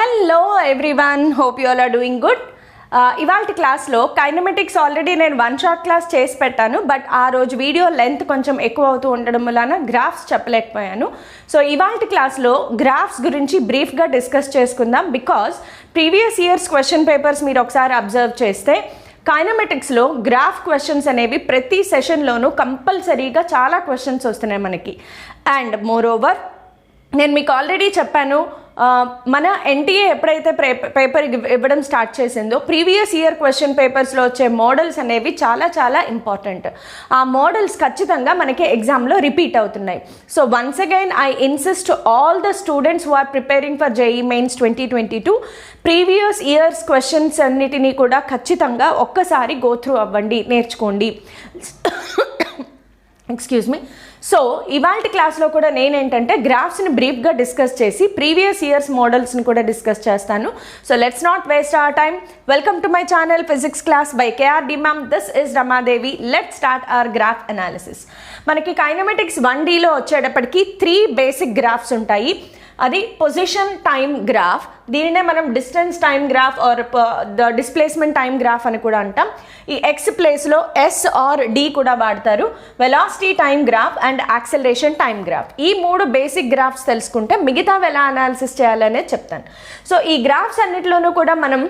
Hello everyone, hope you all are doing good. ఇవాళ క్లాస్లో kinematics already నేను one shot class చేసి పెట్టాను, బట్ ఆ రోజు వీడియో లెంత్ కొంచెం ఎక్కువ అవుతూ ఉండడం వలన గ్రాఫ్స్ చెప్పలేకపోయాను. సో ఇవాళ క్లాస్లో గ్రాఫ్స్ గురించి బ్రీఫ్గా డిస్కస్ చేసుకుందాం. Because previous years question papers మీరు ఒకసారి అబ్జర్వ్ చేస్తే కైనమెటిక్స్లో గ్రాఫ్ క్వశ్చన్స్ అనేవి ప్రతి సెషన్లోనూ కంపల్సరీగా చాలా క్వశ్చన్స్ వస్తున్నాయి మనకి. అండ్ మోర్ ఓవర్ నేను మీకు ఆల్రెడీ చెప్పాను, మన ఎన్టీఏ ఎప్పుడైతే పేపర్ ఇవ్వడం స్టార్ట్ చేసిందో ప్రీవియస్ ఇయర్ క్వశ్చన్ పేపర్స్లో వచ్చే మోడల్స్ అనేవి చాలా చాలా ఇంపార్టెంట్. ఆ మోడల్స్ ఖచ్చితంగా మనకి ఎగ్జామ్లో రిపీట్ అవుతున్నాయి. So once again I insist all the students who are preparing for JEE Mains 2022 previous years questions అన్నిటినీ కూడా ఖచ్చితంగా ఒక్కసారి గో త్రూ అవ్వండి, నేర్చుకోండి. Excuse me. సో ఇవాళ క్లాస్లో కూడా నేనేంటంటే గ్రాఫ్స్ని బ్రీఫ్గా డిస్కస్ చేసి ప్రీవియస్ ఇయర్స్ మోడల్స్ని కూడా డిస్కస్ చేస్తాను. So let's not waste our time. Welcome to my channel physics class by KRD ma'am. This is Ramadevi. Let's start our graph analysis. మనకి కైనమెటిక్స్ 1Dలో వచ్చేటప్పటికి 3 బేసిక్ గ్రాఫ్స్ ఉంటాయి. అది పొజిషన్ టైమ్ గ్రాఫ్, దీనినే మనం distance time graph or the displacement time graph అని కూడా అంటాం. ఈ ఎక్స్ ప్లేస్లో ఎస్ ఆర్ డి కూడా వాడతారు. Velocity time graph and acceleration time graph. ఈ 3 బేసిక్ గ్రాఫ్స్ తెలుసుకుంటే మిగతా ఎలా అనాలిసిస్ చేయాలనేది చెప్తాను. సో ఈ గ్రాఫ్స్ అన్నిటిలోనూ కూడా మనం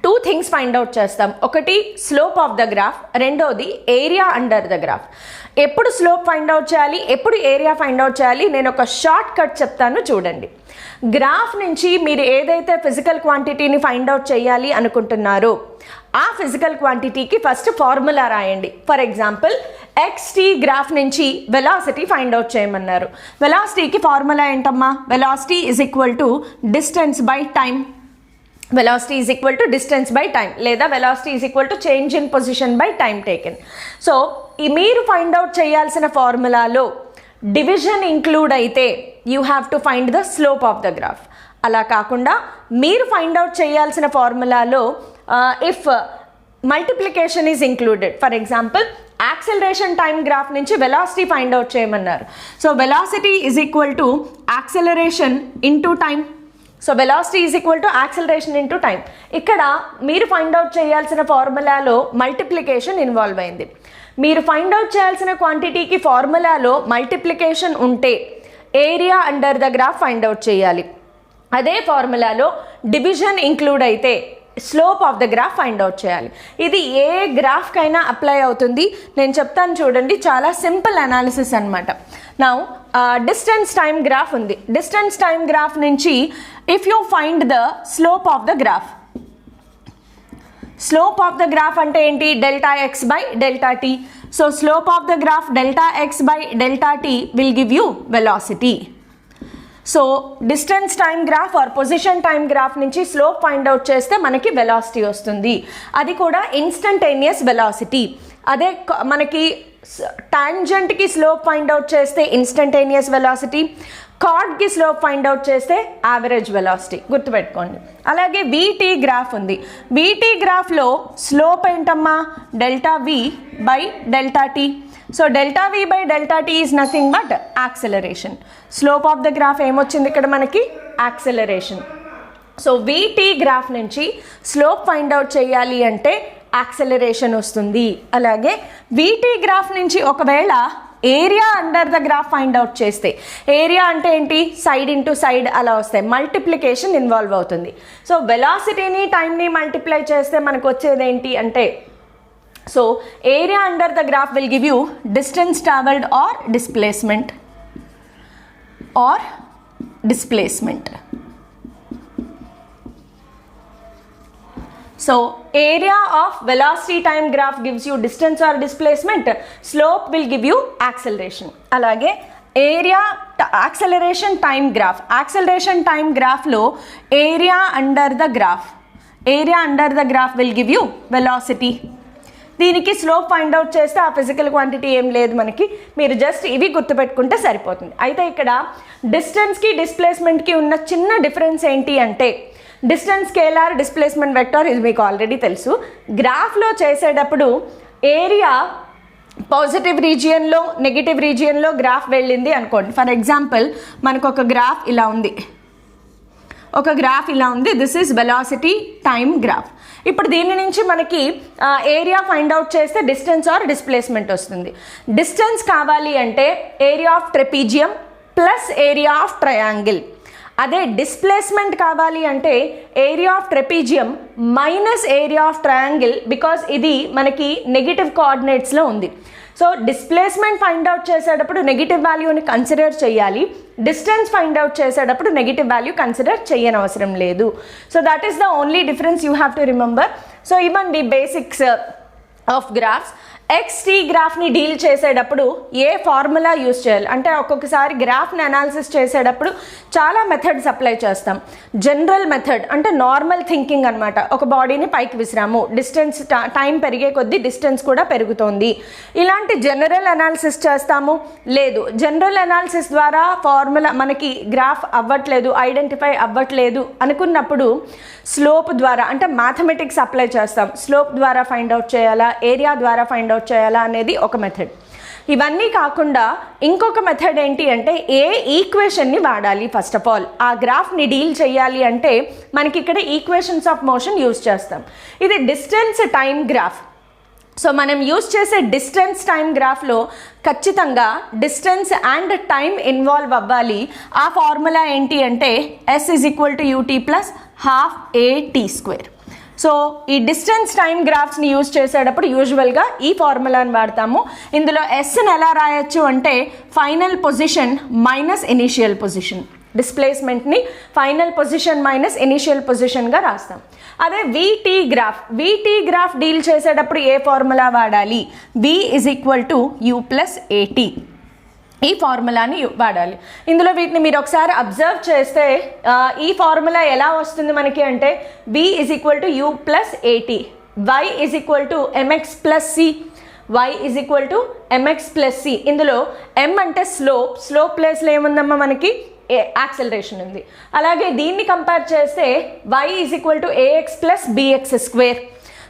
2 థింగ్స్ ఫైండ్ అవుట్ చేస్తాం. ఒకటి స్లోప్ ఆఫ్ ద గ్రాఫ్, రెండోది ఏరియా అండర్ ద గ్రాఫ్. ఎప్పుడు స్లోప్ ఫైండ్ అవుట్ చేయాలి, ఎప్పుడు ఏరియా ఫైండ్ అవుట్ చేయాలి, నేను ఒక షార్ట్ కట్ చెప్తాను చూడండి. గ్రాఫ్ నుంచి మీరు ఏదైతే ఫిజికల్ క్వాంటిటీని ఫైండ్ అవుట్ చేయాలి అనుకుంటున్నారో ఆ ఫిజికల్ క్వాంటిటీకి ఫస్ట్ ఫార్ములా రాయండి. ఫర్ ఎగ్జాంపుల్ ఎక్స్టీ గ్రాఫ్ నుంచి వెలాసిటీ ఫైండ్ అవుట్ చేయమన్నారు. వెలాసిటీకి ఫార్ములా ఏంటమ్మా? Velocity is equal to distance by time. velocity is equal to distance by time లేదా velocity is equal to change in position by time taken. So ఈ మీరు find out చేయాల్సిన ఫార్ములాలో division include అయితే you have to find the slope of the graph. అలా కాకుండా మీరు find out చేయాల్సిన ఫార్ములాలో if multiplication is included, for example acceleration time graph నుంచి వెలాసిటీ ఫైండ్ అవుట్ చేయమన్నారు. So velocity is equal to acceleration into time. So velocity is equal to acceleration into time. ఇక్కడ మీరు find out చేయాల్సిన ఫార్ములాలో multiplication involve అయింది. మీరు find out చేయాల్సిన క్వాంటిటీకి ఫార్ములాలో multiplication ఉంటే area under the graph find out చేయాలి. అదే ఫార్ములాలో డివిజన్ ఇంక్లూడ్ అయితే slope of the graph find out చేయాలి. ఇది ఏ గ్రాఫ్కైనా అప్లై అవుతుంది. నేను చెప్తాను చూడండి, చాలా సింపుల్ అనాలిసిస్ అనమాట. నౌ డిస్టెన్స్ టైమ్ గ్రాఫ్ ఉంది. డిస్టెన్స్ టైమ్ గ్రాఫ్ నుంచి if you find the slope of the graph, slope of the graph అంటే ఏంటి? Delta x by delta t. So slope of the graph delta x by delta t will give you velocity. So distance time graph or position time graph నుంచి slope find out చేస్తే మనకి velocity వస్తుంది. అది కూడా instantaneous velocity. అదే మనకి టాంజెంట్కి slope find out చేస్తే ఇన్స్టంటేనియస్ వెలాసిటీ, కార్డ్కి స్లోప్ ఫైండ్ అవుట్ చేస్తే యావరేజ్ వెలాసిటీ. గుర్తుపెట్టుకోండి. అలాగే వీటీ గ్రాఫ్ ఉంది. వీటీ గ్రాఫ్లో స్లోప్ ఏంటమ్మా? Delta v by delta t. So delta v by delta t is nothing but acceleration. Slope of the graph ఏమొచ్చింది ఇక్కడ మనకి? యాక్సలరేషన్. సో వీటీ గ్రాఫ్ నుంచి స్లోప్ ఫైండ్ అవుట్ చేయాలి అంటే యాక్సలరేషన్ వస్తుంది. అలాగే వీటీ గ్రాఫ్ నుంచి ఒకవేళ area under the graph find out చేస్తే, ఏరియా అంటే ఏంటి? సైడ్ ఇంటూ సైడ్ అలా వస్తాయి, మల్టిప్లికేషన్ ఇన్వాల్వ్ అవుతుంది. సో వెలాసిటీని టైంని మల్టిప్లై చేస్తే మనకు వచ్చేది ఏంటి అంటే, so area under the graph will give you distance travelled or displacement or displacement. So area of velocity time graph gives you distance or displacement. Slope will give you acceleration. అలాగే area acceleration time graph, acceleration time గ్రాఫ్లో area under the graph, area under the graph will give you velocity. దీనికి slope find out చేస్తే ఆ physical quantity ఏం లేదు మనకి. మీరు just ఇవి గుర్తుపెట్టుకుంటే సరిపోతుంది. అయితే ఇక్కడ డిస్టెన్స్కి డిస్ప్లేస్మెంట్కి ఉన్న చిన్న డిఫరెన్స్ ఏంటి అంటే, డిస్టెన్స్ స్కేలార్, డిస్ప్లేస్మెంట్ వెక్టార్ ఇది మీకు ఆల్రెడీ తెలుసు. గ్రాఫ్లో చేసేటప్పుడు ఏరియా పాజిటివ్ రీజియన్లో నెగిటివ్ రీజియన్లో గ్రాఫ్ వెళ్ళింది అనుకోండి. ఫర్ ఎగ్జాంపుల్ మనకు ఒక గ్రాఫ్ ఇలా ఉంది. ఒక గ్రాఫ్ ఇలా ఉంది, this is velocity time graph. ఇప్పుడు దీని నుంచి మనకి ఏరియా ఫైండ్ అవుట్ చేస్తే డిస్టెన్స్ ఆర్ డిస్ప్లేస్మెంట్ వస్తుంది. డిస్టెన్స్ కావాలి అంటే area of trapezium plus area of triangle. అదే డిస్ప్లేస్మెంట్ కావాలి అంటే area of trapezium minus area of triangle, because ఇది మనకి నెగిటివ్ కోఆర్డినేట్స్లో ఉంది. సో డిస్ప్లేస్మెంట్ ఫైండ్ అవుట్ చేసేటప్పుడు నెగిటివ్ వాల్యూని కన్సిడర్ చేయాలి, డిస్టెన్స్ ఫైండ్ అవుట్ చేసేటప్పుడు నెగిటివ్ వాల్యూ కన్సిడర్ చేయనవసరం లేదు. So that is the only difference you have to remember. So ఇవ్వండి బేసిక్స్ ఆఫ్ గ్రాఫ్స్. XT గ్రాఫ్ని డీల్ చేసేటప్పుడు ఏ ఫార్ములా యూస్ చేయాలి అంటే ఒక్కొక్కసారి గ్రాఫ్ని అనాలిసిస్ చేసేటప్పుడు చాలా మెథడ్స్ అప్లై చేస్తాం. జనరల్ మెథడ్ అంటే నార్మల్ థింకింగ్ అనమాట. ఒక బాడీని పైకి విసిరాము, డిస్టెన్స్ టైం పెరిగే కొద్దీ డిస్టెన్స్ కూడా పెరుగుతోంది, ఇలాంటి జనరల్ అనాలిసిస్ చేస్తాము. లేదు, జనరల్ అనాలిసిస్ ద్వారా ఫార్ములా మనకి గ్రాఫ్ అవ్వట్లేదు, ఐడెంటిఫై అవ్వట్లేదు అనుకున్నప్పుడు స్లోప్ ద్వారా అంటే మ్యాథమెటిక్స్ అప్లై చేస్తాం. స్లోప్ ద్వారా ఫైండ్ అవుట్ చేయాలా, ఏరియా ద్వారా ఫైండ్ అవుట్ చేయాలా అనేది ఒక మెథడ్. ఇవన్నీ కాకుండా ఇంకొక మెథడ్ ఏంటి అంటే ఏ ఈక్వేషన్ని వాడాలి. ఫస్ట్ ఆఫ్ ఆల్ ఆ గ్రాఫ్ని డీల్ చేయాలి అంటే మనకి ఇక్కడ ఈక్వేషన్స్ ఆఫ్ మోషన్ యూజ్ చేస్తాం. ఇది డిస్టెన్స్ టైం గ్రాఫ్. సో మనం యూజ్ చేసే డిస్టెన్స్ టైం గ్రాఫ్లో ఖచ్చితంగా డిస్టెన్స్ అండ్ టైం ఇన్వాల్వ్ అవ్వాలి. ఆ ఫార్ములా ఏంటి అంటే S=UT + ½ AT². సో ఈ డిస్టెన్స్ టైం గ్రాఫ్స్ని యూజ్ చేసేటప్పుడు యూజువల్గా ఈ ఫార్ములాని వాడతాము. ఇందులో ఎస్ని ఎలా రాయొచ్చు అంటే final position minus initial position, డిస్ప్లేస్మెంట్ని ఫైనల్ పొజిషన్ మైనస్ ఇనిషియల్ పొజిషన్గా రాస్తాం. అదే VT గ్రాఫ్ డీల్ చేసేటప్పుడు ఏ ఫార్ములా వాడాలి, V=U + AT. ఈ ఫార్ములాని వాడాలి. ఇందులో వీటిని మీరు ఒకసారి అబ్జర్వ్ చేస్తే ఈ ఫార్ములా ఎలా వస్తుంది మనకి అంటే V=U + AT, Y=mx + C, Y=mx + C. ఇందులో M అంటే స్లోప్ ప్లేస్లో ఏముందమ్మా మనకి యాక్సలరేషన్ ఉంది. అలాగే దీన్ని కంపేర్ చేస్తే Y=ax + bx².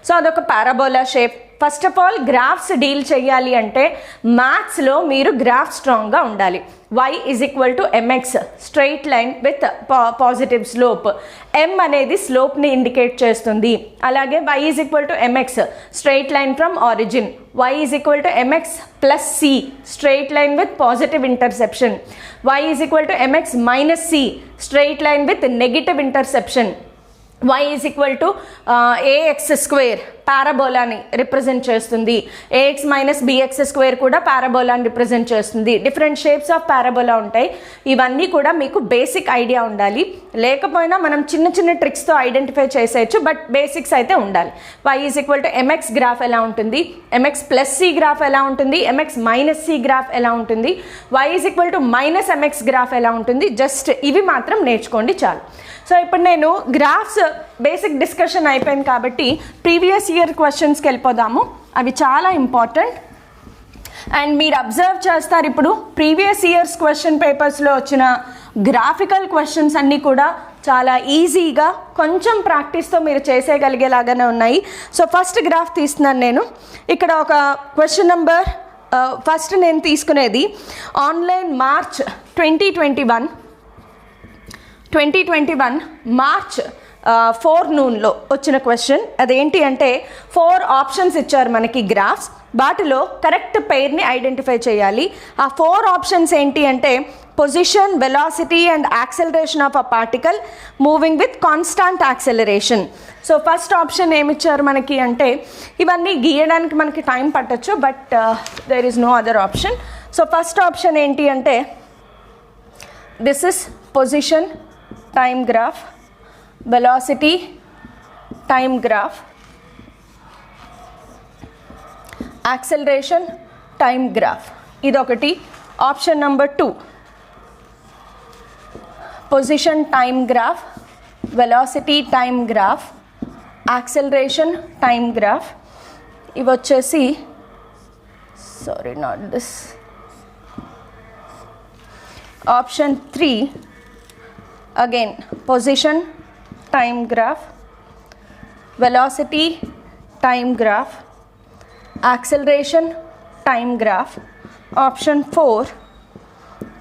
సో అదొక parabola shape. First of all graphs deal చేయాలి అంటే మ్యాథ్స్లో మీరు గ్రాఫ్ స్ట్రాంగ్గా ఉండాలి. Y=mx straight line with positive slope. M అనేది స్లోప్ని ఇండికేట్ చేస్తుంది. అలాగే Y=mx straight line from origin. Y=mx + C straight line with positive interception. Y=mx - C straight line with negative interception. Y=ax² పారాబోలాని రిప్రజెంట్ చేస్తుంది. ax - bx² కూడా పారాబోలాని represent చేస్తుంది. Different shapes of parabola ఉంటాయి. ఇవన్నీ కూడా మీకు బేసిక్ ఐడియా ఉండాలి. లేకపోయినా మనం చిన్న చిన్న ట్రిక్స్తో ఐడెంటిఫై చేసేయచ్చు, బట్ బేసిక్స్ అయితే ఉండాలి. Y=mx గ్రాఫ్ ఎలా ఉంటుంది, mx + C గ్రాఫ్ ఎలా ఉంటుంది, mx - C గ్రాఫ్ ఎలా ఉంటుంది, Y=-mx గ్రాఫ్ ఎలా ఉంటుంది. జస్ట్ ఇవి మాత్రం నేర్చుకోండి చాలు. సో ఇప్పుడు నేను గ్రాఫ్స్ బేసిక్ డిస్కషన్ అయిపోయింది కాబట్టి ప్రీవియస్ ఇయర్ క్వశ్చన్స్కి వెళ్ళిపోదాము. అవి చాలా ఇంపార్టెంట్. అండ్ మీరు అబ్జర్వ్ చేస్తారు ఇప్పుడు ప్రీవియస్ ఇయర్స్ క్వశ్చన్ పేపర్స్లో వచ్చిన గ్రాఫికల్ క్వశ్చన్స్ అన్నీ కూడా చాలా ఈజీగా కొంచెం ప్రాక్టీస్తో మీరు చేసేయగలిగేలాగానే ఉన్నాయి. సో ఫస్ట్ గ్రాఫ్ తీస్తున్నాను నేను. ఇక్కడ ఒక క్వశ్చన్ నెంబర్ ఫస్ట్ నేను తీసుకునేది ఆన్లైన్ మార్చ్ 2021 మార్చ్ 4 noonలో వచ్చిన క్వశ్చన్. అదేంటి అంటే 4 ఆప్షన్స్ ఇచ్చారు మనకి గ్రాఫ్స్, వాటిలో కరెక్ట్ పెయిర్ని ఐడెంటిఫై చేయాలి. ఆ 4 ఆప్షన్స్ ఏంటి అంటే position, velocity and acceleration of a particle moving with constant acceleration. So first option ఏమిచ్చారు మనకి అంటే ఇవన్నీ గీయడానికి మనకి టైం పట్టచ్చు, but there is no other option. So first option ఏంటి అంటే this is position time graph, velocity time graph, acceleration time graph. idokati option number 2 position time graph, velocity time graph, acceleration time graph. ivi vachesi sorry not this option 3 again position time graph, velocity time graph, acceleration time graph. option 4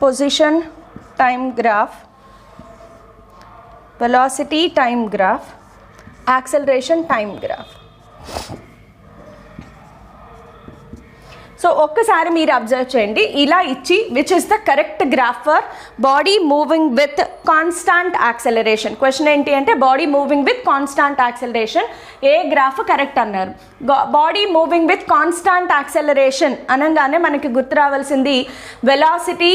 position time graph, velocity time graph, acceleration time graph. So ఒక్కసారి మీరు observe చేయండి, ఇలా ఇచ్చి which is the correct graph for body moving with constant acceleration. Question ఏంటి అంటే body moving with constant acceleration, ఏ graph correct అన్నారు. Body moving with constant acceleration అనగానే మనకి గుర్తు రావాల్సింది velocity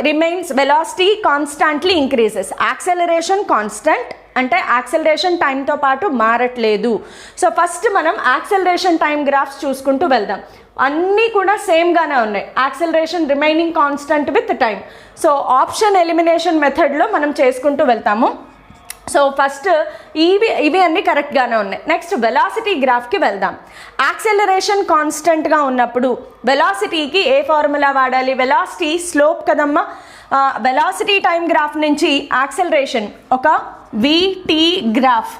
remains, velocity constantly increases, acceleration constant అంటే acceleration టైంతో పాటు మారట్లేదు. సో ఫస్ట్ మనం యాక్సలరేషన్ టైం గ్రాఫ్స్ చూసుకుంటూ వెళ్దాం. అన్నీ కూడా సేమ్గానే ఉన్నాయి, acceleration remaining constant with time. So option elimination మెథడ్లో మనం చేసుకుంటూ వెళ్తాము. సో ఫస్ట్ ఇవి అన్నీ కరెక్ట్గానే ఉన్నాయి. నెక్స్ట్ వెలాసిటీ గ్రాఫ్కి వెళ్దాం. యాక్సెలరేషన్ కాన్స్టెంట్గా ఉన్నప్పుడు వెలాసిటీకి ఏ ఫార్ములా వాడాలి? వెలాసిటీ స్లోప్ కదమ్మా. వెలాసిటీ టైం గ్రాఫ్ నుంచి యాక్సెలరేషన్ ఒక విటీ గ్రాఫ్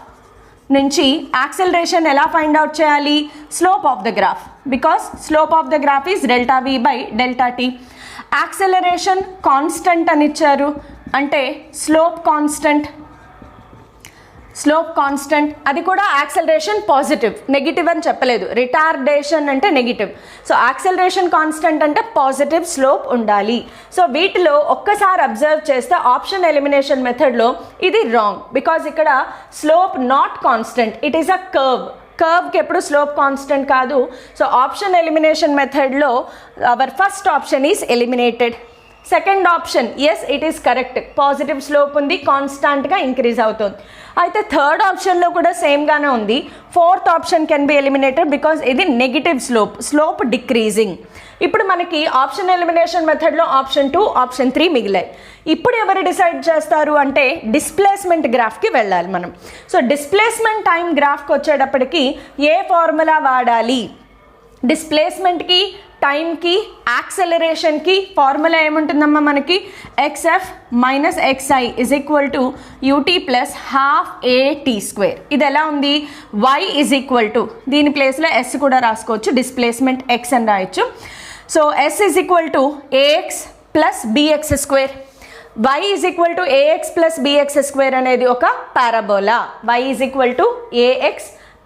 నుంచి యాక్సెలరేషన్ ఎలా ఫైండ్ అవుట్ చేయాలి? Slope of the graph, because slope of the graph is delta v by delta t. Acceleration constant అని ఇచ్చారు అంటే స్లోప్ కాన్స్టెంట్, అది కూడా యాక్సెలరేషన్ పాజిటివ్, నెగిటివ్ అని చెప్పలేదు. రిటార్డేషన్ అంటే నెగిటివ్. సో యాక్సెలరేషన్ కాన్స్టెంట్ అంటే పాజిటివ్ స్లోప్ ఉండాలి. సో వీటిలో ఒక్కసారి అబ్జర్వ్ చేస్తే ఆప్షన్ ఎలిమినేషన్ మెథడ్లో ఇది రాంగ్, బికాజ్ ఇక్కడ slope not constant, it is a కర్వ్కి ఎప్పుడు స్లోప్ కాన్స్టెంట్ కాదు. సో ఆప్షన్ ఎలిమినేషన్ మెథడ్లో our first option is eliminated. Second option yes it is correct, positive slope ఉంది, కాన్స్టాంట్గా ఇంక్రీజ్ అవుతుంది. అయితే థర్డ్ ఆప్షన్లో కూడా సేమ్గానే ఉంది. Fourth option can be eliminated because ఇది నెగిటివ్ స్లోప్ డిక్రీజింగ్. ఇప్పుడు మనకి ఆప్షన్ ఎలిమినేషన్ మెథడ్లో ఆప్షన్ 2, ఆప్షన్ 3 మిగిలాయి. ఇప్పుడు ఎవరు డిసైడ్ చేస్తారు అంటే డిస్ప్లేస్మెంట్ గ్రాఫ్కి వెళ్ళాలి మనం. సో డిస్ప్లేస్మెంట్ టైం గ్రాఫ్కి వచ్చేటప్పటికి ఏ ఫార్ములా వాడాలి? డిస్ప్లేస్మెంట్కి, టైంకి, యాక్సెలరేషన్కి ఫార్ములా ఏముంటుందమ్మా మనకి? XF minus XI is equal to UT plus half AT². ఇది ఎలా ఉంది? Y ఇజ్ ఈక్వల్ టు, దీని ప్లేస్లో S కూడా రాసుకోవచ్చు, డిస్ప్లేస్మెంట్ X అని రాయొచ్చు. So S is equal to AX plus BX². y is equal to AX plus BX² అనేది ఒక parabola. y is equal to AX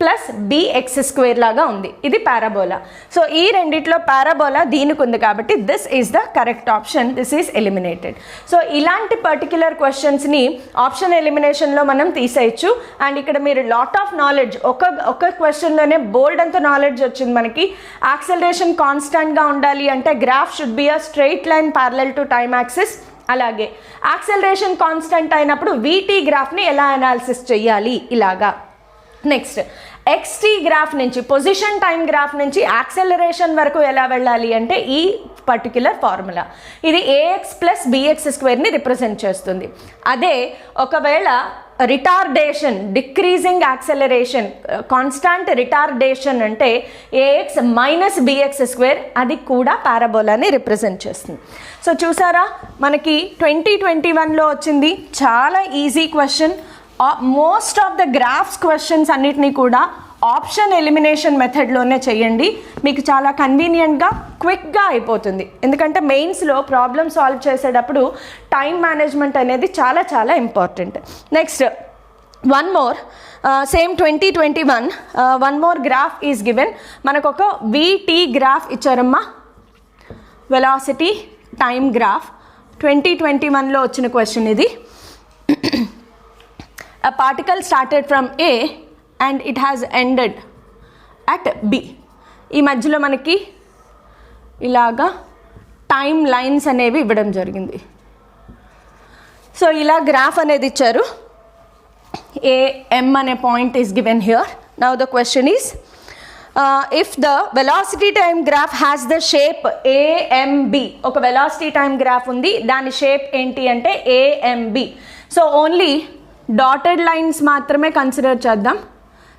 plus BX² లాగా ఉంది, ఇది పారాబోలా. సో ఈ రెండిట్లో పారాబోలా దీనికి ఉంది కాబట్టి this is the correct option, this is eliminated. So ఇలాంటి పర్టిక్యులర్ క్వశ్చన్స్ని ఆప్షన్ ఎలిమినేషన్లో మనం తీసేయచ్చు. అండ్ ఇక్కడ మీరు లాట్ ఆఫ్ నాలెడ్జ్, ఒక క్వశ్చన్లోనే బోల్డ్ అంత నాలెడ్జ్ వచ్చింది మనకి. యాక్సెలరేషన్ కాన్స్టాంట్గా ఉండాలి అంటే graph should be a straight line parallel to time axis. అలాగే యాక్సెలరేషన్ కాన్స్టెంట్ అయినప్పుడు వీటీ గ్రాఫ్ని ఎలా అనాలిసిస్ చేయాలి ఇలాగా. నెక్స్ట్ XT గ్రాఫ్ నుంచి, పొజిషన్ టైం గ్రాఫ్ నుంచి యాక్సెలరేషన్ వరకు ఎలా వెళ్ళాలి అంటే ఈ పర్టిక్యులర్ ఫార్ములా. ఇది AX ప్లస్ BX² రిప్రజెంట్ చేస్తుంది. అదే ఒకవేళ retardation, decreasing acceleration, constant retardation అంటే AX మైనస్ BX², అది కూడా పారాబోలాని రిప్రజెంట్ చేస్తుంది. సో చూసారా మనకి 2021లో వచ్చింది, చాలా easy question. Most of the graphs questions అన్నిటినీ కూడా ఆప్షన్ ఎలిమినేషన్ మెథడ్లోనే చేయండి, మీకు చాలా కన్వీనియంట్గా క్విక్గా అయిపోతుంది. ఎందుకంటే మెయిన్స్లో ప్రాబ్లమ్ సాల్వ్ చేసేటప్పుడు టైం మేనేజ్మెంట్ అనేది చాలా చాలా important. Next one more same 2021 one more graph is given. మనకు ఒక VT గ్రాఫ్ ఇచ్చారమ్మా, వెలాసిటీ టైం గ్రాఫ్. 2021లో వచ్చిన క్వశ్చన్ ఇది. A particle started from A and it has ended at B. ఈ మధ్యలో మనకి ఇలాగా టైం లైన్స్ అనేవి ఇవ్వడం జరిగింది. సో ఇలా గ్రాఫ్ అనేది ఇచ్చారు. AM అనే point is given here. Now the question is if the velocity time graph has the shape AMB. ఒక వెలాసిటీ టైం గ్రాఫ్ ఉంది, దాని షేప్ ఏంటి అంటే AMB. So only dotted lines మాత్రమే కన్సిడర్ చేద్దాం.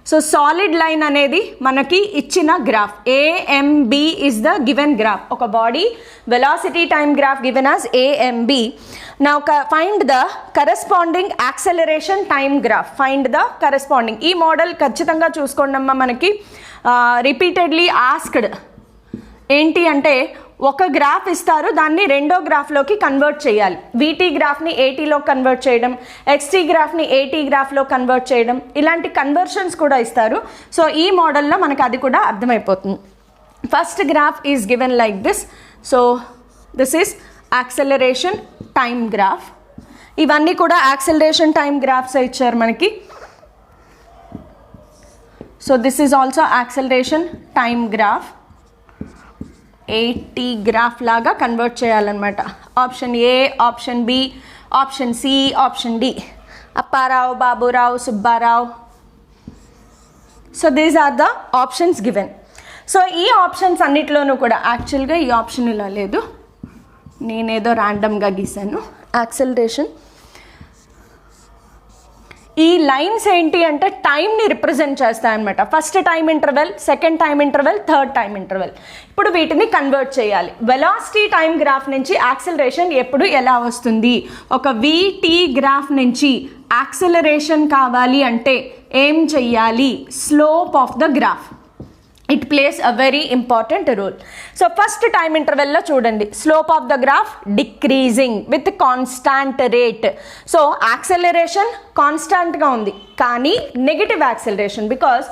సో సాలిడ్ లైన్ అనేది మనకి ఇచ్చిన గ్రాఫ్. AMB is the given graph, ఒక body velocity time graph given as AMB. Now find the corresponding acceleration time graph. Find the corresponding. ఈ model ఖచ్చితంగా చూసుకోండి అమ్మా, మనకి రిపీటెడ్లీ ఆస్క్డ్ ఏంటి అంటే ఒక గ్రాఫ్ ఇస్తారు, దాన్ని రెండో గ్రాఫ్లోకి కన్వర్ట్ చేయాలి. వీటీ గ్రాఫ్ని ఏటీలో కన్వర్ట్ చేయడం, ఎక్స్టీ గ్రాఫ్ని ఏటీ గ్రాఫ్లో కన్వర్ట్ చేయడం, ఇలాంటి కన్వర్షన్స్ కూడా ఇస్తారు. సో ఈ మోడల్లో మనకు అది కూడా అర్థమైపోతుంది. First graph is given like this. So this is acceleration time graph. ఇవన్నీ కూడా యాక్సెలరేషన్ టైమ్ గ్రాఫ్స్ ఇచ్చారు మనకి. So this is also acceleration time graph. AT graph లాగా కన్వర్ట్ చేయాలన్నమాట. Option A, option B, option C, option D. Apparao, Baburao, Subbarao. So these are the options given. So ఈ options అన్నిట్లోనూ కూడా యాక్చువల్గా ఈ ఆప్షన్ ఇలా లేదు, నేనేదో ర్యాండమ్గా గీసాను. యాక్సెలరేషన్, ఈ లైన్స్ ఏంటి అంటే టైంని రిప్రజెంట్ చేస్తాయన్నమాట. First time interval, second time interval, third time interval. ఇప్పుడు వీటిని కన్వర్ట్ చేయాలి. వెలాసిటీ టైం గ్రాఫ్ నుంచి యాక్సెలరేషన్ ఎప్పుడు ఎలా వస్తుంది? ఒక వీటీ గ్రాఫ్ నుంచి యాక్సెలరేషన్ కావాలి అంటే ఏం చెయ్యాలి? Slope of the graph. It plays a very important role. So first time ఇంటర్వెల్లో చూడండి, slope of the graph decreasing with constant rate. So acceleration కాన్స్టాంట్గా ఉంది కానీ నెగిటివ్ యాక్సెలరేషన్, బికాస్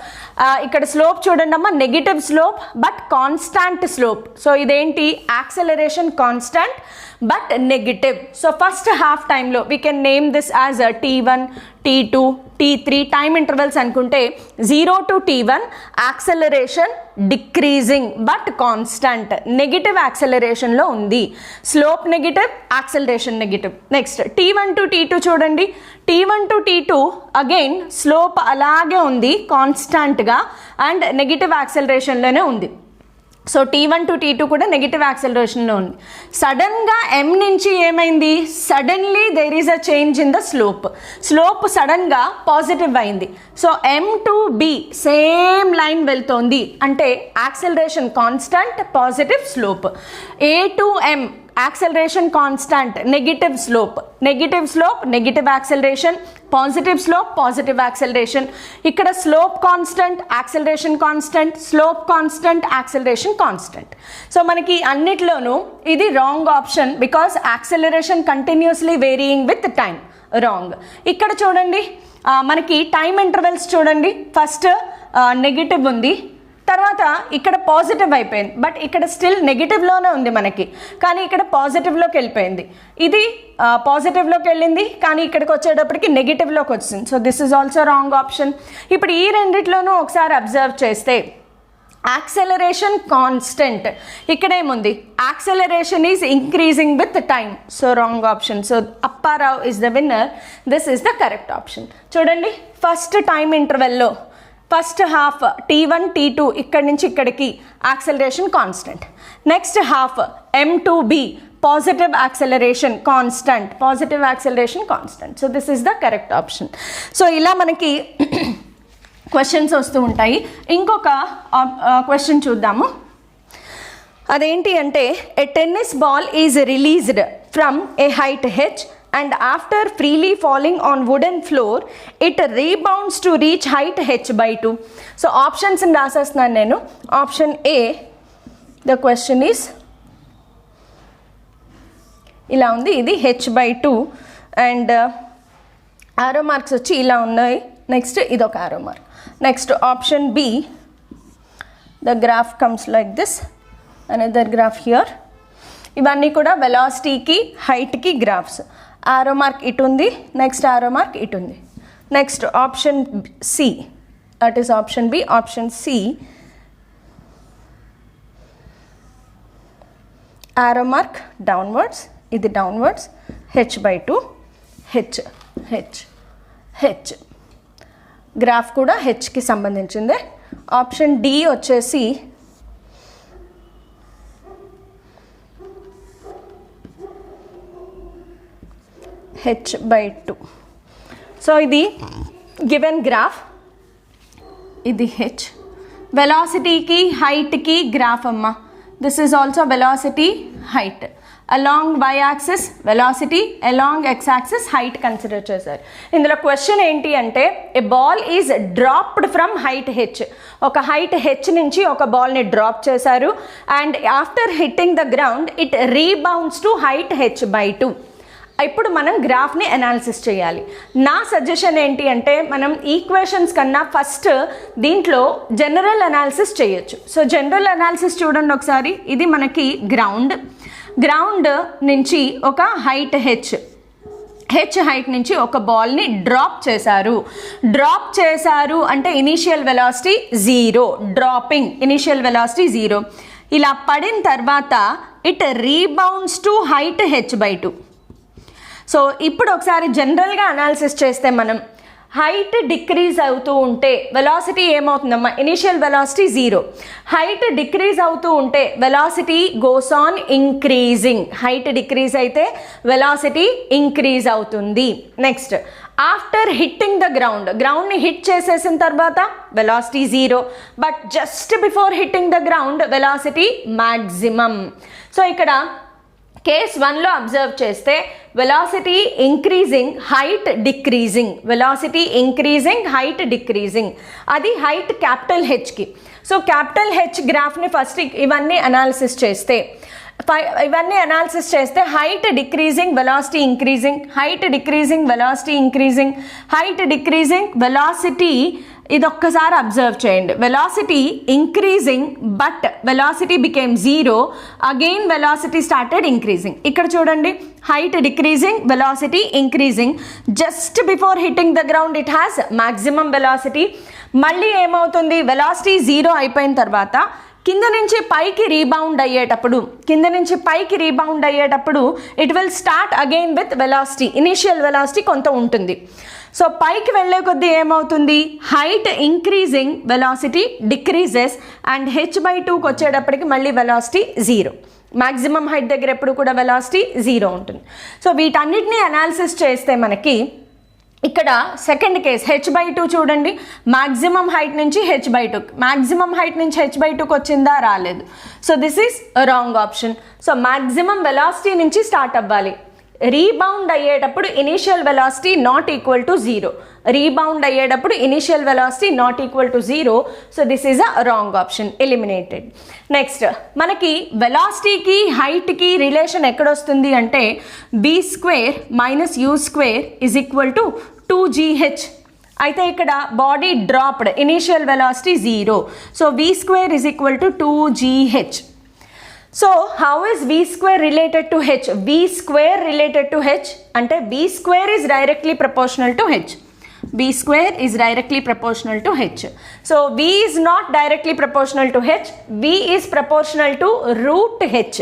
ఇక్కడ స్లోప్ చూడండి అమ్మా, negative slope but constant slope. So ఇదేంటి? Acceleration constant but negative. So first half టైంలో we can name this as T1, T2, T3 time intervals అనుకుంటే 0 to T1 acceleration decreasing but constant, negative యాక్సెలరేషన్లో ఉంది. Slope negative, acceleration negative. Next T1 to T2 చూడండి. T1 to T2 again slope అలాగే ఉంది కాన్స్టాంట్గా and negative యాక్సెలరేషన్లోనే ఉంది. So T1 to T2 కూడా negative యాక్సెలరేషన్లో ఉంది. సడన్గా M నుంచి ఏమైంది? Suddenly there is a change in the slope. Slope సడన్గా పాజిటివ్ అయింది. So M to B same line వెళ్తోంది అంటే acceleration constant, positive slope. A to M acceleration constant, negative slope. Negative slope, negative acceleration. Positive slope, positive acceleration. ఇక్కడ slope constant, acceleration constant, slope constant, acceleration constant. So మనకి అన్నిట్లోనూ ఇది wrong option, because acceleration continuously varying with time. Wrong. ఇక్కడ చూడండి మనకి time intervals చూడండి, first negative ఉంది, తర్వాత ఇక్కడ పాజిటివ్ అయిపోయింది, బట్ ఇక్కడ స్టిల్ నెగిటివ్లోనే ఉంది మనకి, కానీ ఇక్కడ పాజిటివ్లోకి వెళ్ళిపోయింది. ఇది పాజిటివ్లోకి వెళ్ళింది కానీ ఇక్కడికి వచ్చేటప్పటికి నెగిటివ్లోకి వచ్చింది. So this is also wrong option. ఇప్పుడు ఈ రెండిట్లోనూ ఒకసారి అబ్జర్వ్ చేస్తే యాక్సెలరేషన్ కాన్స్టెంట్, ఇక్కడేముంది? Acceleration is increasing with time. So wrong option. So Apparao is the winner. This is the correct option. చూడండి ఫస్ట్ టైం ఇంటర్వెల్లో ఫస్ట్ హాఫ్ T1, T2 ఇక్కడి నుంచి ఇక్కడికి acceleration constant. Next half M to B positive acceleration constant, positive acceleration constant. So this is the correct option. So ఇలా మనకి questions వస్తూ ఉంటాయి. ఇంకొక క్వశ్చన్ చూద్దాము. అదేంటి అంటే a tennis ball is released from a height H and after freely falling on wooden floor it rebounds to reach height H/2. So options in రాసేస్తున్నాను నేను. Option A, the question is ఇలా ఉంది, ఇది H/2 and ఆరో marks వచ్చి ఇలా ఉన్నాయి. Next ఇదొక ఆరో mark. Next option B, the graph comes like this, another graph here. ఇవన్నీ కూడా వెలాసిటీకి హైట్కి గ్రాఫ్స్. ఆరో మార్క్ ఇటు ఉంది, నెక్స్ట్ ఆరో మార్క్ ఇటు ఉంది. Next option C, that is option B. Option C arrow mark downwards, ఇది downwards, H/2, H, H, H. Graph కూడా హెచ్కి సంబంధించిందే. ఆప్షన్ డి వచ్చేసి H/2. సో ఇది గివెన్ గ్రాఫ్, ఇది హెచ్. వెలాసిటీకి హైట్కి గ్రాఫ్ అమ్మ. This is also velocity height. Along Y axis velocity, along X axis height consider చేశారు. ఇందులో క్వశ్చన్ ఏంటి అంటే a ball is dropped from height H. ఒక హైట్ హెచ్ నుంచి ఒక బాల్ని డ్రాప్ చేశారు and after hitting the ground it rebounds to height h/2. ఇప్పుడు మనం గ్రాఫ్ని అనాలిసిస్ చేయాలి. నా సజెషన్ ఏంటి అంటే మనం ఈక్వేషన్స్ కన్నా ఫస్ట్ దీంట్లో జనరల్ అనాలిసిస్ చేయొచ్చు. సో జనరల్ అనాలిసిస్ చూడండి ఒకసారి. ఇది మనకి గ్రౌండ్ నుంచి ఒక హైట్ హెచ్ హైట్ నుంచి ఒక బాల్ని డ్రాప్ చేశారు అంటే initial velocity 0, dropping initial velocity 0. ఇలా పడిన తర్వాత it rebounds to height h/2. సో ఇప్పుడు ఒకసారి జనరల్గా అనాలిసిస్ చేస్తే మనం హైట్ డిక్రీజ్ అవుతూ ఉంటే వెలాసిటీ ఏమవుతుందమ్మా, ఇనిషియల్ వెలాసిటీ 0, హైట్ డిక్రీజ్ అవుతూ ఉంటే velocity goes on increasing, height decrease అయితే వెలాసిటీ ఇంక్రీజ్ అవుతుంది. నెక్స్ట్ ఆఫ్టర్ హిట్టింగ్ ద గ్రౌండ్ని హిట్ చేసేసిన తర్వాత velocity 0, but just before hitting the ground velocity maximum. So ఇక్కడ కేస్ 1లో అబ్జర్వ్ చేస్తే velocity increasing, height decreasing, velocity increasing, height decreasing. అది height capital హెచ్కి. సో క్యాపిటల్ హెచ్ గ్రాఫ్ని ఫస్ట్ ఇవన్నీ అనాలిసిస్ చేస్తే height decreasing, velocity increasing, height decreasing, velocity increasing, height decreasing, velocity ఇదొక్కసారి అబ్జర్వ్ చేయండి. Velocity increasing but velocity became 0, again velocity started increasing. ఇక్కడ చూడండి height decreasing, velocity increasing, just before hitting the ground it has maximum velocity. మళ్ళీ ఏమవుతుంది, velocity 0 అయిపోయిన తర్వాత కింద నుంచి పైకి రీబౌండ్ అయ్యేటప్పుడు it will start again with velocity, initial velocity కొంత ఉంటుంది. సో పైకి వెళ్ళే కొద్దీ ఏమవుతుంది, height increasing, velocity decreases and h/2కి వచ్చేటప్పటికి మళ్ళీ వెలాసిటీ 0. మ్యాక్సిమం హైట్ దగ్గర ఎప్పుడు కూడా వెలాసిటీ 0 ఉంటుంది. సో వీటన్నిటిని అనాలిసిస్ చేస్తే మనకి ఇక్కడ సెకండ్ కేస్ h/2 చూడండి, మ్యాక్సిమం హైట్ నుంచి h/2కి వచ్చిందా, రాలేదు. So this is wrong option. So maximum velocity నుంచి స్టార్ట్ అవ్వాలి. రీబౌండ్ అయ్యేటప్పుడు initial velocity not equal to 0, so this is a wrong option, eliminated. Next మనకి వెలాసిటీకి హైట్కి రిలేషన్ ఎక్కడొస్తుంది అంటే b² - u² = 2gh. అయితే ఇక్కడ body dropped, initial velocity 0, so v² = 2gh. So how is v² related to h? v² related to h అంటే v² is directly proportional to h. So v is not directly proportional to h, v is proportional to √h.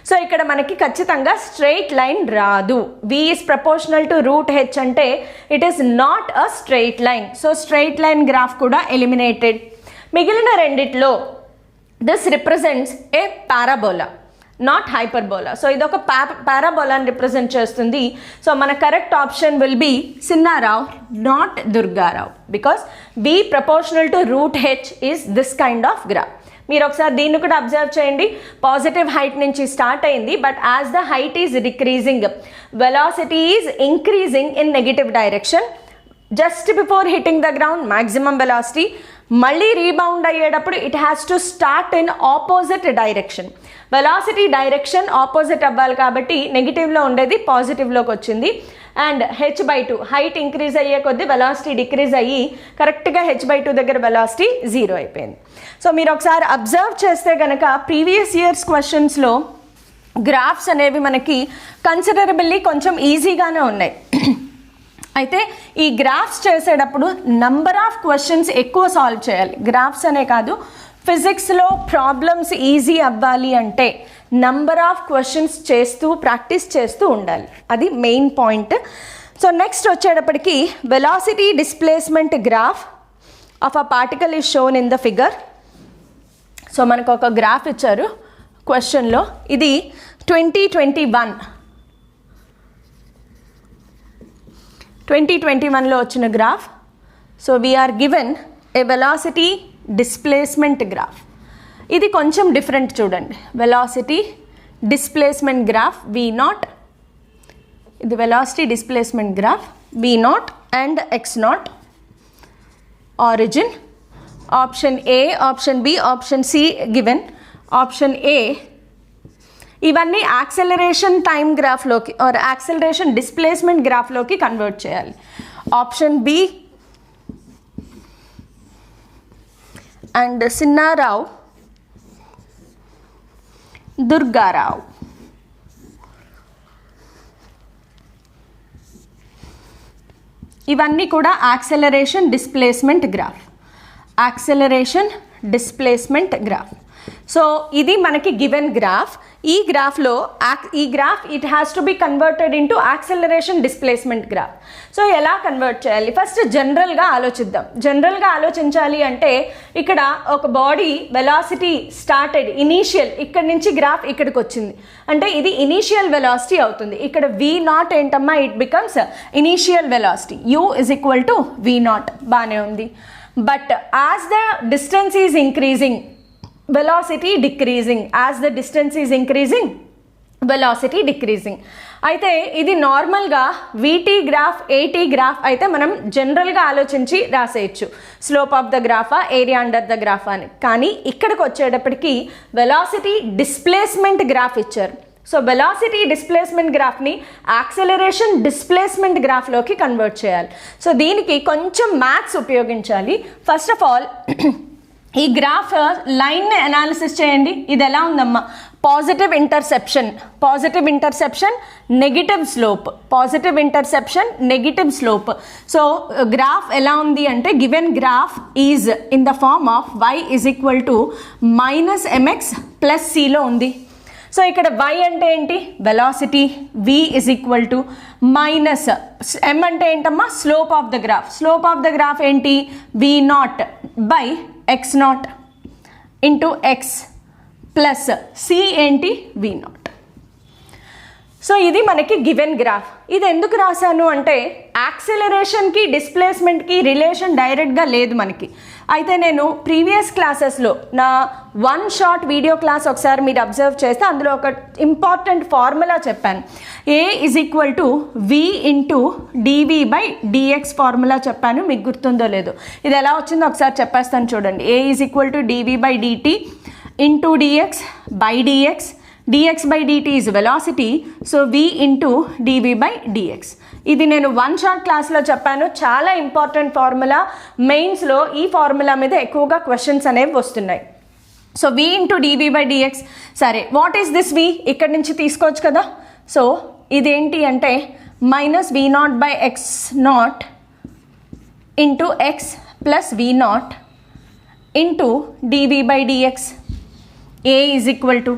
So ఇక్కడ మనకి ఖచ్చితంగా straight line రాదు. v is proportional to √h అంటే it is not a straight line. So straight line graph కూడా eliminated. మిగిలిన రెండిట్లో this represents a parabola, not hyperbola. So ఇది ఒక పారాబోలాని రిప్రజెంట్ చేస్తుంది. సో మన correct option will be Sinnarao, not Durgarao, because v proportional to √h is this kind of graph. మీరు ఒకసారి దీన్ని కూడా అబ్జర్వ్ చేయండి. పాజిటివ్ హైట్ నుంచి స్టార్ట్ అయింది, but as the height is decreasing, velocity is increasing in negative direction. Just before hitting the ground maximum velocity, మళ్ళీ rebound అయ్యేటప్పుడు it has to start in opposite direction. Velocity direction opposite అవ్వాలి కాబట్టి నెగిటివ్లో ఉండేది పాజిటివ్లోకి వచ్చింది. And h/2 height increase అయ్యే కొద్దీ velocity decrease అయ్యి కరెక్ట్గా h/2 దగ్గర వెలాసిటీ 0 అయిపోయింది. సో మీరు ఒకసారి అబ్జర్వ్ చేస్తే కనుక ప్రీవియస్ ఇయర్స్ క్వశ్చన్స్లో గ్రాఫ్స్ అనేవి మనకి కన్సిడరబుల్లీ కొంచెం ఈజీగానే ఉన్నాయి. అయితే ఈ గ్రాఫ్స్ చేసేటప్పుడు నంబర్ ఆఫ్ క్వశ్చన్స్ ఎక్కువ సాల్వ్ చేయాలి. గ్రాఫ్స్ అనే కాదు, ఫిజిక్స్లో ప్రాబ్లమ్స్ ఈజీ అవ్వాలి అంటే నంబర్ ఆఫ్ క్వశ్చన్స్ చేస్తూ ప్రాక్టీస్ చేస్తూ ఉండాలి, అది మెయిన్ పాయింట్. సో నెక్స్ట్ వచ్చేటప్పటికి velocity displacement graph of a particle is shown in the figure. So మనకు ఒక గ్రాఫ్ ఇచ్చారు క్వశ్చన్లో. ఇది 2021లో వచ్చిన graph. So we are given a velocity displacement graph. ఇది కొంచెం డిఫరెంట్ చూడండి. వెలాసిటీ డిస్ప్లేస్మెంట్ గ్రాఫ్ v0, ఇది velocity displacement graph v0 and x0, origin option A, option B, option C given. Option A ఇవన్నీ యాక్సెలరేషన్ టైం గ్రాఫ్లోకి or acceleration displacement గ్రాఫ్లోకి convert చేయాలి. Option B and Sinnarao, Durgarao. ఇవన్నీ కూడా acceleration displacement graph, acceleration displacement graph. So ఇది మనకి given graph. ఈ గ్రాఫ్లో it has to be converted into acceleration displacement graph. So ఎలా కన్వర్ట్ చేయాలి? ఫస్ట్ జనరల్గా ఆలోచిద్దాం. జనరల్గా ఆలోచించాలి అంటే ఇక్కడ ఒక బాడీ వెలాసిటీ స్టార్టెడ్ ఇనీషియల్, ఇక్కడ నుంచి గ్రాఫ్ ఇక్కడికి వచ్చింది అంటే ఇది ఇనీషియల్ వెలాసిటీ అవుతుంది. ఇక్కడ V0 ఏంటమ్మా? It becomes initial velocity. U is equal to V0. బాగానే ఉంది. But as the distance is increasing, velocity decreasing. As the distance is increasing, velocity decreasing. అయితే ఇది నార్మల్గా VT గ్రాఫ్, AT గ్రాఫ్ అయితే మనం జనరల్గా ఆలోచించి రాసేయచ్చు, స్లోప్ ఆఫ్ ద గ్రాఫా, ఏరియా అండర్ ద గ్రాఫా అని. కానీ ఇక్కడికి వచ్చేటప్పటికి వెలాసిటీ డిస్ప్లేస్మెంట్ గ్రాఫ్ ఇచ్చారు. సో వెలాసిటీ డిస్ప్లేస్మెంట్ గ్రాఫ్ని యాక్సెలరేషన్ డిస్ప్లేస్మెంట్ గ్రాఫ్లోకి కన్వర్ట్ చేయాలి. సో దీనికి కొంచెం మ్యాథ్స్ ఉపయోగించాలి. ఫస్ట్ ఆఫ్ ఆల్ ఈ గ్రాఫ్ లైన్ని అనాలిసిస్ చేయండి. ఇది ఎలా ఉందమ్మా? Positive interception, positive interception, negative slope, positive interception, negative slope. So graph ఎలా ఉంది అంటే given graph is in the form of y is equal to -mx + c లో ఉంది. సో ఇక్కడ y అంటే ఏంటి? Velocity. v is equal to minus m అంటే ఏంటమ్మా? Slope of the graph. Slope of the graph ఏంటి? v0 by x0 into x plus c ఏంటి? v0. So ఇది మనకి గివెన్ గ్రాఫ్. ఇది ఎందుకు రాశాను అంటే యాక్సెలరేషన్కి డిస్ప్లేస్మెంట్కి రిలేషన్ డైరెక్ట్గా లేదు మనకి. అయితే నేను ప్రీవియస్ క్లాసెస్లో నా వన్ షార్ట్ వీడియో క్లాస్ ఒకసారి మీరు అబ్జర్వ్ చేస్తే అందులో ఒక ఇంపార్టెంట్ ఫార్ములా చెప్పాను. A is equal to v into dv/dx formula చెప్పాను. మీకు గుర్తుందో లేదో? ఇది ఎలా వచ్చిందో ఒకసారి చెప్పేస్తాను చూడండి. A is equal to dv/dt into dx/dx. dx/dt is velocity, so v into dv/dx. ఇది నేను వన్ షార్ట్ క్లాస్లో చెప్పాను. చాలా ఇంపార్టెంట్ ఫార్ములా. మెయిన్స్లో ఈ ఫార్ములా మీద ఎక్కువగా క్వశ్చన్స్ అనేవి వస్తున్నాయి. So v into dv/dx. సరే, వాట్ ఈస్ దిస్ v? ఇక్కడి నుంచి తీసుకోవచ్చు కదా. సో ఇదేంటి అంటే -v0/x0 into x plus v0 into dv/dx. A is equal to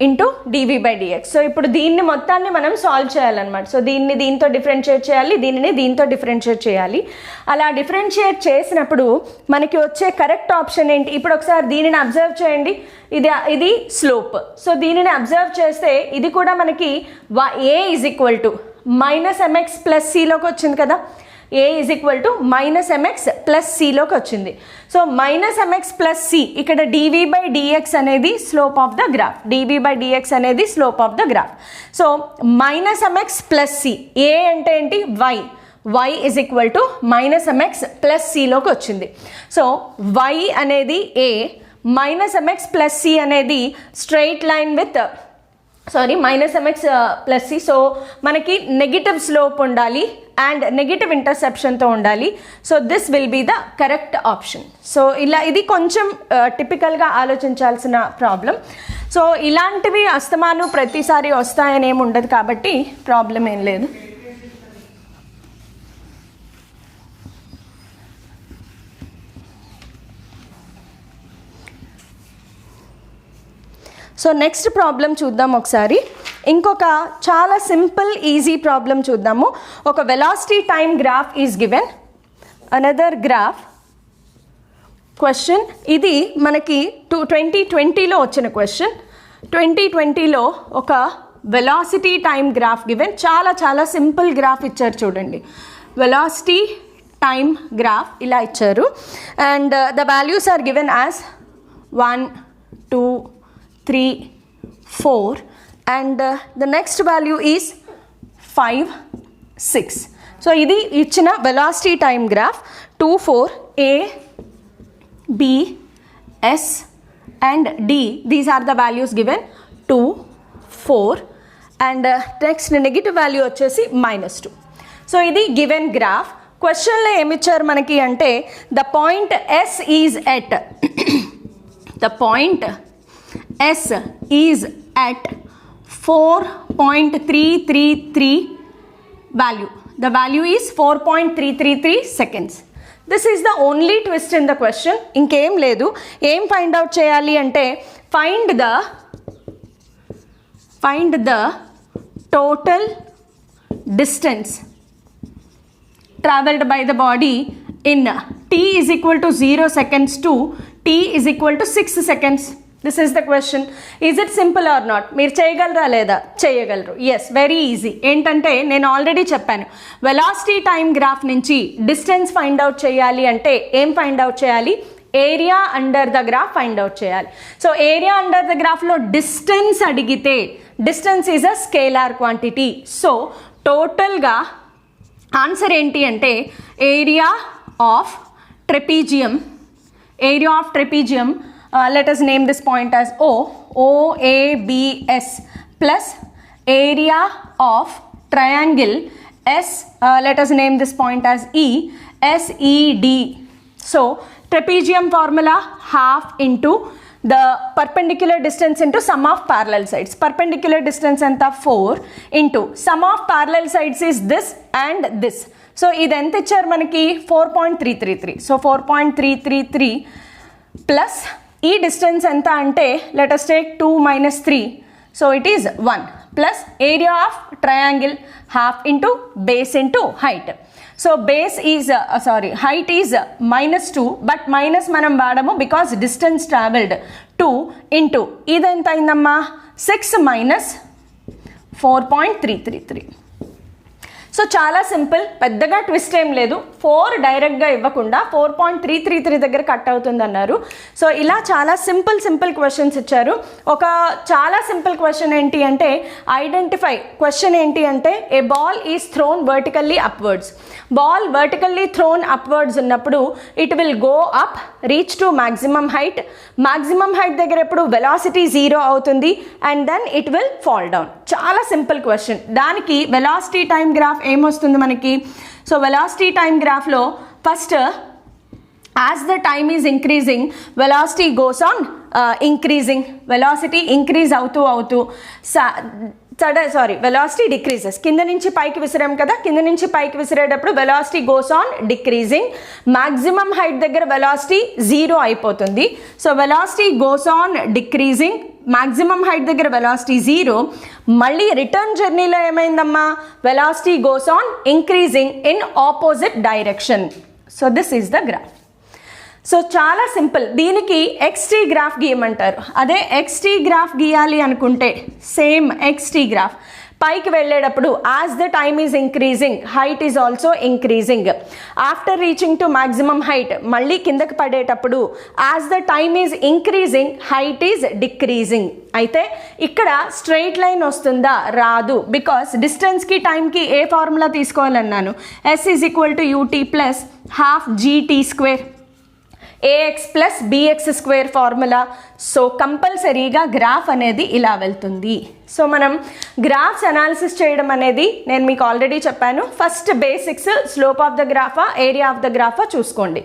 into dv/dx. So ఇప్పుడు దీన్ని మొత్తాన్ని మనం సాల్వ్ చేయాలన్నమాట. సో దీన్ని దీంతో డిఫరెన్షియేట్ చేయాలి, దీనిని దీంతో డిఫరెన్షియేట్ చేయాలి. అలా డిఫరెన్షియేట్ చేసినప్పుడు మనకి వచ్చే కరెక్ట్ ఆప్షన్ ఏంటి? ఇప్పుడు ఒకసారి దీనిని అబ్జర్వ్ చేయండి. ఇది స్లోప్. సో దీనిని అబ్జర్వ్ చేస్తే ఇది కూడా మనకి A is equal to -mx + c లోకి వచ్చింది కదా. A is equal to -mx + c లోకి వచ్చింది. సో -mx + c ఇక్కడ dv/dx అనేది slope of the graph, dv/dx అనేది slope of the graph. So -mx + c. A అంటే ఏంటి? y is equal to -mx + c లోకి వచ్చింది. సో y అనేది A, -mx + c అనేది straight line with -mx + c. So మనకి negative slope ఉండాలి and negative ఇంటర్సెప్షన్తో ఉండాలి. So this will be the correct option. So ఇలా ఇది కొంచెం టిపికల్గా ఆలోచించాల్సిన ప్రాబ్లం. సో ఇలాంటివి అస్తమాను ప్రతిసారి వస్తాయని ఏమి ఉండదు కాబట్టి ప్రాబ్లం ఏం లేదు. సో నెక్స్ట్ ప్రాబ్లం చూద్దాం ఒకసారి. ఇంకొక చాలా సింపుల్ ఈజీ ప్రాబ్లం చూద్దాము. ఒక velocity time graph is given. Another graph question. ఇది మనకి 2020లో వచ్చిన క్వశ్చన్. 2020లో ఒక వెలాసిటీ టైం గ్రాఫ్ గివెన్. చాలా చాలా సింపుల్ గ్రాఫ్ ఇచ్చారు చూడండి. వెలాసిటీ టైం గ్రాఫ్ ఇలా ఇచ్చారు and the values are given as 1, 2, 3, 4 and the next value is 5, 6. So ఇది ఇచ్చిన velocity time graph 2, 4 A, B, S and D. These are the values given 2, 4 and next negative value వచ్చేసి -2. So ఇది given graph. క్వశ్చన్లో ఏమి ఇచ్చారు మనకి అంటే the point S is at the point S is at 4.333 value. The value is 4.333 seconds. This is the only twist in the question. ఇంకేం లేదు. ఏం ఫైండ్ అవుట్ చేయాలి అంటే find the total distance traveled by the body in t is equal to 0 seconds to t is equal to 6 seconds. This is the question. Is it simple or not? మీరు చేయగలరా లేదా? చేయగలరు. Yes, very easy. ఏంటంటే నేను already చెప్పాను, velocity time graph నుంచి distance find out చేయాలి అంటే ఏం ఫైండ్ అవుట్ చేయాలి? Area under the graph find out చేయాలి. సో ఏరియా అండర్ ద గ్రాఫ్లో డిస్టెన్స్ అడిగితే distance is a scalar quantity. So టోటల్గా ఆన్సర్ ఏంటి అంటే area of trapezium, let us name this point as OABS plus area of triangle S, let us name this point as SED. So trapezium formula half into the perpendicular distance into sum of parallel sides. Perpendicular distance anta 4 into sum of parallel sides is this and this. So ఇది ఎంత ఇచ్చారు మనకి? 4.333. So 4.333 plus ఈ distance ఎంత అంటే let us take 2 minus 3, so it is 1 plus area of triangle half into base into height. So base is height is -2, but minus మనం వాడము because distance travelled 2 into ఇదెంత అయిందమ్మా? 6 minus 4.333. సో చాలా simple, పెద్దగా twist ఏం లేదు. 4 డైరెక్ట్గా ఇవ్వకుండా 4.333 దగ్గర కట్ అవుతుంది అన్నారు. సో ఇలా చాలా సింపుల్ క్వశ్చన్స్ ఇచ్చారు. ఒక చాలా సింపుల్ క్వశ్చన్ ఏంటి అంటే ఐడెంటిఫై క్వశ్చన్ ఏంటి అంటే a ball is thrown vertically upwards. Ball vertically thrown upwards ఉన్నప్పుడు it will go up, reach to maximum height. Maximum height దగ్గర ఎప్పుడు వెలాసిటీ 0 అవుతుంది and then it will fall down. చాలా simple question. దానికి velocity time graph ఏమొస్తుంది మనకి? So velocity time గ్రాఫ్లో first as the time is increasing velocity goes on increasing. Velocity increase అవుతూ velocity decreases. కింద నుంచి పైకి విసిరాం కదా, కింద నుంచి పైకి విసిరేటప్పుడు velocity goes on decreasing. Maximum height దగ్గర వెలాసిటీ 0 అయిపోతుంది. So velocity goes on decreasing, maximum height దగ్గర వెలాసిటీ 0. మళ్ళీ రిటర్న్ జర్నీలో ఏమైందమ్మా? Velocity goes on increasing in opposite direction. So this is the graph. So చాలా సింపుల్. దీనికి XT గ్రాఫ్ గీయమంటారు. అదే XT గ్రాఫ్ గీయాలి అనుకుంటే సేమ్ XT గ్రాఫ్ పైకి వెళ్ళేటప్పుడు as the time is increasing height is also increasing. After reaching to maximum height మళ్ళీ కిందకి పడేటప్పుడు as the time is increasing height is decreasing. అయితే ఇక్కడ స్ట్రైట్ లైన్ వస్తుందా? రాదు. బికాస్ డిస్టెన్స్కి టైంకి ఏ ఫార్ములా తీసుకోవాలన్నాను? S is equal to UT plus ½ GT², AX plus BX² formula. సో కంపల్సరీగా గ్రాఫ్ అనేది ఇలా వెళ్తుంది. సో మనం గ్రాఫ్స్ అనాలిసిస్ చేయడం అనేది నేను మీకు ఆల్రెడీ చెప్పాను. First basics, slope of the గ్రాఫా, ఏరియా ఆఫ్ ద గ్రాఫా చూసుకోండి.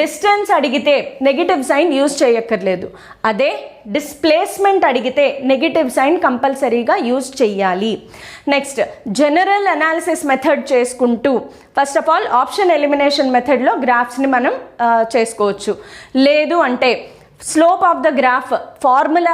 డిస్టెన్స్ అడిగితే నెగిటివ్ సైన్ యూజ్ చేయక్కర్లేదు. అదే డిస్ప్లేస్మెంట్ అడిగితే నెగిటివ్ సైన్ కంపల్సరీగా యూజ్ చెయ్యాలి. నెక్స్ట్ జనరల్ అనాలిసిస్ మెథడ్ చేసుకుంటూ first of all option elimination మెథడ్లో గ్రాఫ్స్ని మనం చేసుకోవచ్చు. లేదు అంటే slope of the graph formula